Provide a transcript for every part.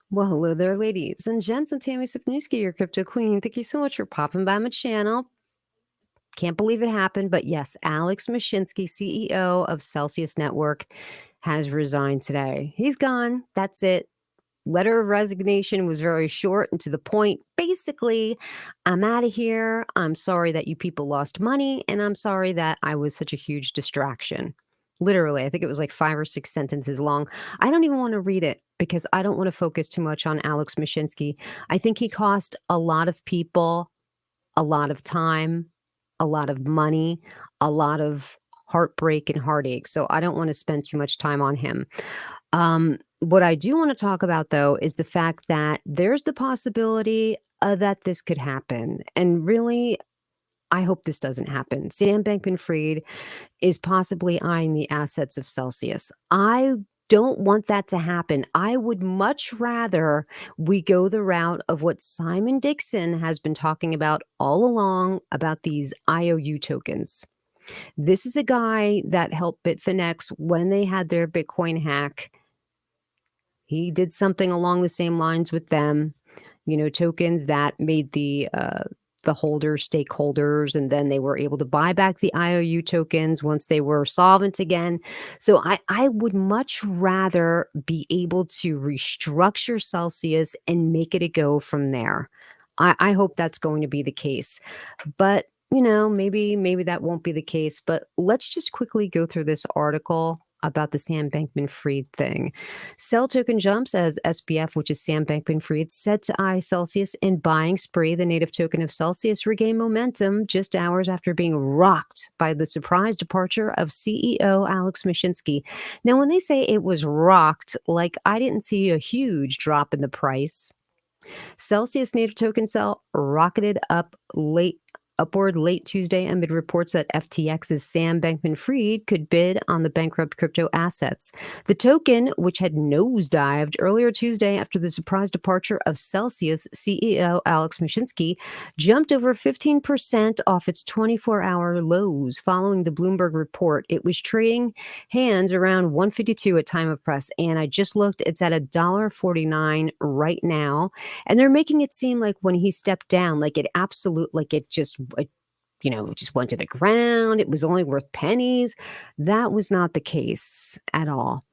Well, hello there, ladies and gents. I'm Tammy Sipniewski, your crypto queen. Thank you so much for popping by my channel. Can't believe it happened, but yes, Alex Mashinsky, CEO of Celsius Network, has resigned today. He's gone. That's it. Letter of resignation was very short and to the point. Basically, I'm out of here. I'm sorry that you people lost money, and I'm sorry that I was such a huge distraction. Literally, I think it was like 5 or 6 sentences long. I don't even want to read it because I don't want to focus too much on Alex Mashinsky. I think he cost a lot of people a lot of time, a lot of money, a lot of heartbreak and heartache. So I don't want to spend too much time on him. What I do want to talk about, though, is the fact that there's the possibility that this could happen. And really, I hope this doesn't happen. Sam Bankman-Fried is possibly eyeing the assets of Celsius. I don't want that to happen. I would much rather we go the route of what Simon Dixon has been talking about all along about these IOU tokens. This is a guy that helped Bitfinex when they had their Bitcoin hack. He did something along the same lines with them, tokens that made the holders stakeholders, and then they were able to buy back the IOU tokens once they were solvent again. So I would much rather be able to restructure Celsius and make it a go from there. I hope that's going to be the case. But maybe that won't be the case. But let's just quickly go through this article about the Sam Bankman-Fried thing. Cell token jumps as SBF, which is Sam Bankman-Fried, said to eye Celsius in buying spree. The native token of Celsius regained momentum just hours after being rocked by the surprise departure of CEO Alex Mashinsky. Now, when they say it was rocked, like I didn't see a huge drop in the price. Celsius native token cell rocketed upward late Tuesday amid reports that FTX's Sam Bankman-Fried could bid on the bankrupt crypto assets. The token, which had nosedived earlier Tuesday after the surprise departure of Celsius CEO Alex Mashinsky, jumped over 15% off its 24-hour lows following the Bloomberg report. It was trading hands around 152 at time of press, and I just looked, it's at $1.49 right now. And they're making it seem like when he stepped down, like it just went to the ground. It was only worth pennies. That was not the case at all.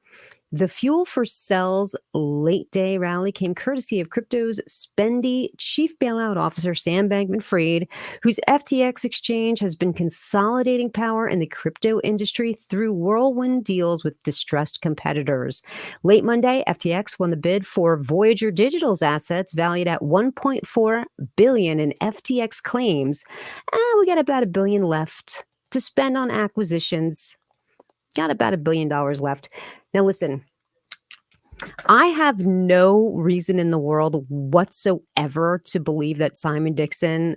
The fuel for Cell's late day rally came courtesy of crypto's spendy chief bailout officer, Sam Bankman-Fried, whose FTX exchange has been consolidating power in the crypto industry through whirlwind deals with distressed competitors. Late Monday, FTX won the bid for Voyager Digital's assets valued at $1.4 billion in FTX claims. We got about $1 billion left to spend on acquisitions. Got about $1 billion left. Now, listen, I have no reason in the world whatsoever to believe that Simon Dixon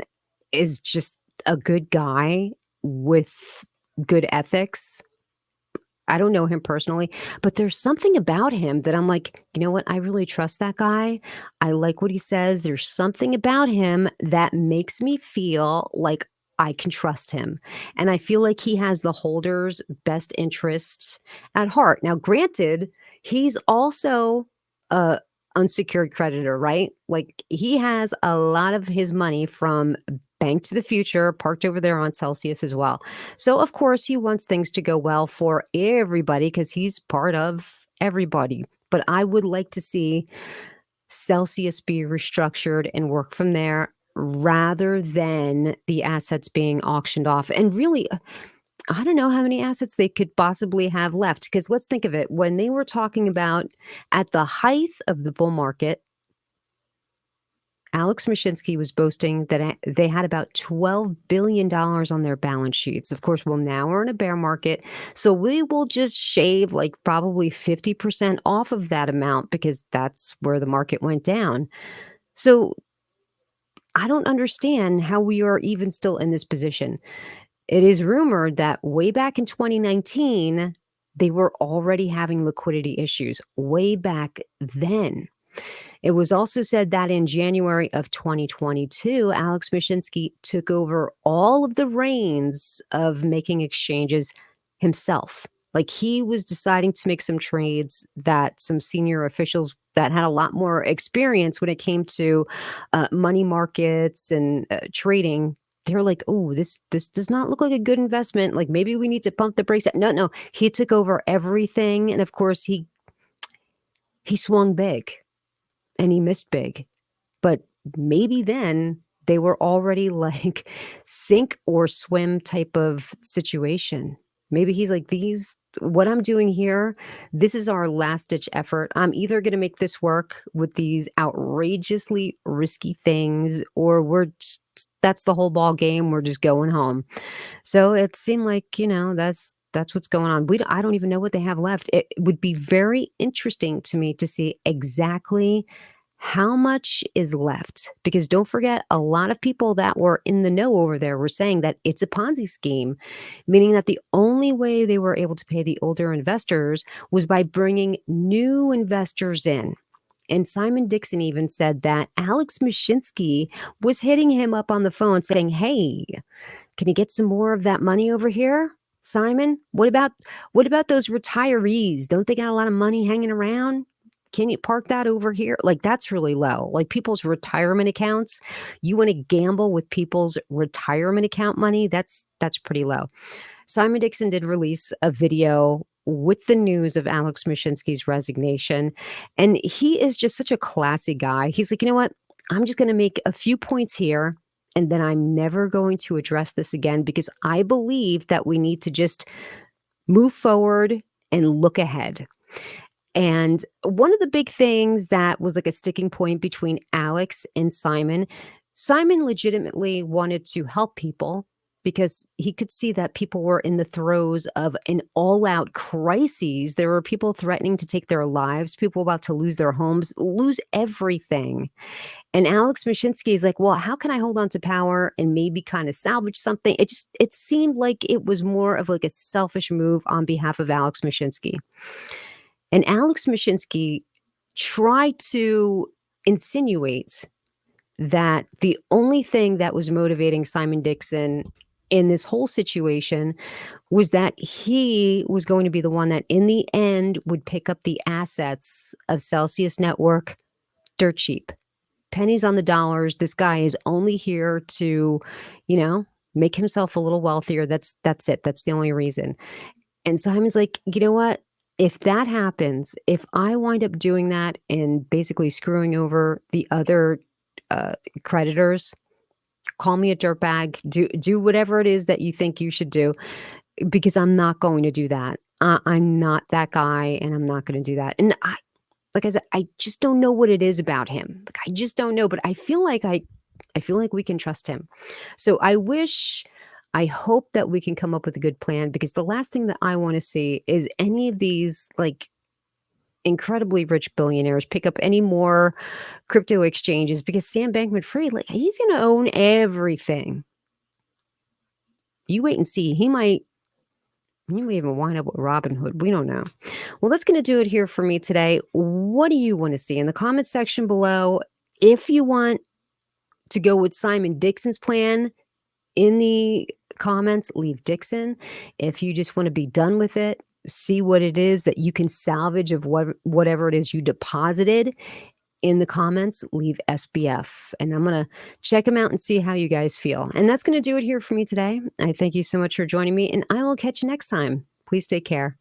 is just a good guy with good ethics. I don't know him personally, but there's something about him that I'm like, you know what? I really trust that guy. I like what he says. There's something about him that makes me feel like I can trust him. And I feel like he has the holder's best interest at heart. Now, granted, he's also a unsecured creditor, right? Like he has a lot of his money from Bank to the Future parked over there on Celsius as well. So, of course, he wants things to go well for everybody because he's part of everybody. But I would like to see Celsius be restructured and work from there rather than the assets being auctioned off. And really, I don't know how many assets they could possibly have left. Because let's think of it. When they were talking about at the height of the bull market, Alex Mashinsky was boasting that they had about $12 billion on their balance sheets. Of course, well, now we're in a bear market, so we will just shave like probably 50% off of that amount because that's where the market went down. So I don't understand how we are even still in this position. It is rumored that way back in 2019, they were already having liquidity issues way back then. It was also said that in January of 2022, Alex Mashinsky took over all of the reins of making exchanges himself. Like he was deciding to make some trades that some senior officials that had a lot more experience when it came to money markets and trading. They're like, oh, this does not look like a good investment. Like maybe we need to pump the brakes. No, no, he took over everything, and of course he swung big and he missed big. But maybe then they were already like sink or swim type of situation. Maybe he's like, what I'm doing here, this is our last ditch effort. I'm either going to make this work with these outrageously risky things, or that's the whole ball game. We're just going home. So it seemed like, that's what's going on. I don't even know what they have left. It would be very interesting to me to see exactly how much is left, because don't forget, a lot of people that were in the know over there were saying that it's a Ponzi scheme, meaning that the only way they were able to pay the older investors was by bringing new investors in. And Simon Dixon even said that Alex Mashinsky was hitting him up on the phone saying, hey, can you get some more of that money over here, Simon? What about those retirees? Don't they got a lot of money hanging around? Can you park that over here? Like, that's really low. Like people's retirement accounts, you want to gamble with people's retirement account money? That's pretty low. Simon Dixon did release a video with the news of Alex Mashinsky's resignation. And he is just such a classy guy. He's like, you know what? I'm just going to make a few points here, and then I'm never going to address this again, because I believe that we need to just move forward and look ahead. And one of the big things that was like a sticking point between Alex and Simon legitimately wanted to help people because he could see that people were in the throes of an all-out crisis. There were people threatening to take their lives, people about to lose their homes, lose everything. And Alex Mashinsky is like, well, how can I hold on to power and maybe kind of salvage something? It seemed like it was more of like a selfish move on behalf of Alex Mashinsky. And Alex Mashinsky tried to insinuate that the only thing that was motivating Simon Dixon in this whole situation was that he was going to be the one that in the end would pick up the assets of Celsius Network dirt cheap. Pennies on the dollars. This guy is only here to, make himself a little wealthier. That's it. That's the only reason. And Simon's like, you know what? If that happens, if I wind up doing that and basically screwing over the other creditors, call me a dirtbag, do whatever it is that you think you should do, because I'm not going to do that. I'm not that guy, and I'm not going to do that. And like I said, I just don't know what it is about him. Like, I just don't know, but I feel like we can trust him. So I hope that we can come up with a good plan, because the last thing that I want to see is any of these like incredibly rich billionaires pick up any more crypto exchanges, because Sam Bankman-Fried, like, he's going to own everything. You wait and see. He might even wind up with Robinhood. We don't know. Well, that's going to do it here for me today. What do you want to see in the comments section below? If you want to go with Simon Dixon's plan, in the comments, leave Dixon. If you just want to be done with it, see what it is that you can salvage of whatever it is you deposited, in the comments, leave SBF. And I'm going to check them out and see how you guys feel. And that's going to do it here for me today. I thank you so much for joining me, and I will catch you next time. Please take care.